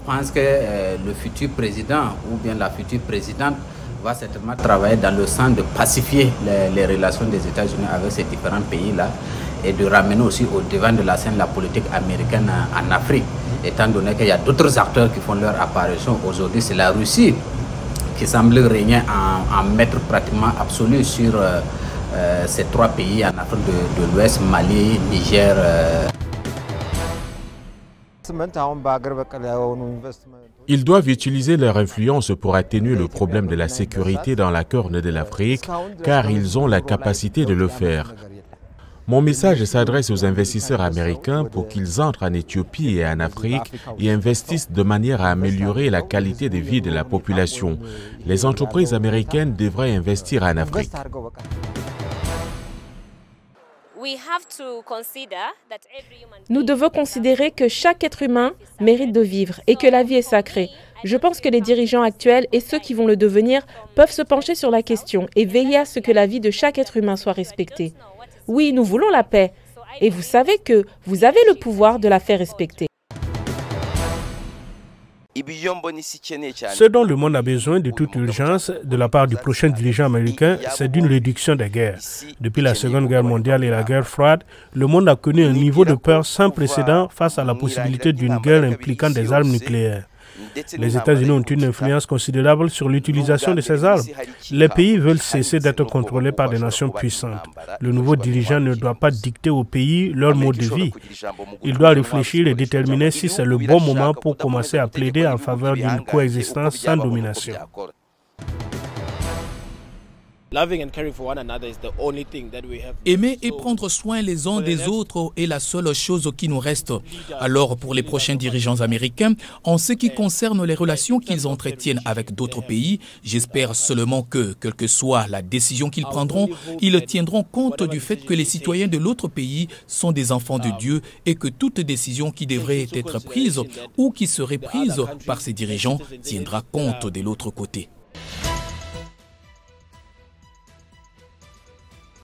pense que le futur président ou bien la future présidente va certainement travailler dans le sens de pacifier les relations des États-Unis avec ces différents pays-là et de ramener aussi au devant de la scène la politique américaine en Afrique, étant donné qu'il y a d'autres acteurs qui font leur apparition. Aujourd'hui, c'est la Russie qui semble régner en maître pratiquement absolu sur ces trois pays en Afrique de l'Ouest, Mali, Niger. Ils doivent utiliser leur influence pour atténuer le problème de la sécurité dans la Corne de l'Afrique, car ils ont la capacité de le faire. Mon message s'adresse aux investisseurs américains pour qu'ils entrent en Éthiopie et en Afrique et investissent de manière à améliorer la qualité de vie de la population. Les entreprises américaines devraient investir en Afrique. Nous devons considérer que chaque être humain mérite de vivre et que la vie est sacrée. Je pense que les dirigeants actuels et ceux qui vont le devenir peuvent se pencher sur la question et veiller à ce que la vie de chaque être humain soit respectée. Oui, nous voulons la paix et vous savez que vous avez le pouvoir de la faire respecter. Ce dont le monde a besoin de toute urgence de la part du prochain dirigeant américain, c'est d'une réduction des guerres. Depuis la Seconde Guerre mondiale et la guerre froide, le monde a connu un niveau de peur sans précédent face à la possibilité d'une guerre impliquant des armes nucléaires. Les États-Unis ont une influence considérable sur l'utilisation de ces armes. Les pays veulent cesser d'être contrôlés par des nations puissantes. Le nouveau dirigeant ne doit pas dicter aux pays leur mode de vie. Il doit réfléchir et déterminer si c'est le bon moment pour commencer à plaider en faveur d'une coexistence sans domination. Aimer et prendre soin les uns des autres est la seule chose qui nous reste. Alors pour les prochains dirigeants américains, en ce qui concerne les relations qu'ils entretiennent avec d'autres pays, j'espère seulement que, quelle que soit la décision qu'ils prendront, ils tiendront compte du fait que les citoyens de l'autre pays sont des enfants de Dieu et que toute décision qui devrait être prise ou qui serait prise par ces dirigeants tiendra compte de l'autre côté.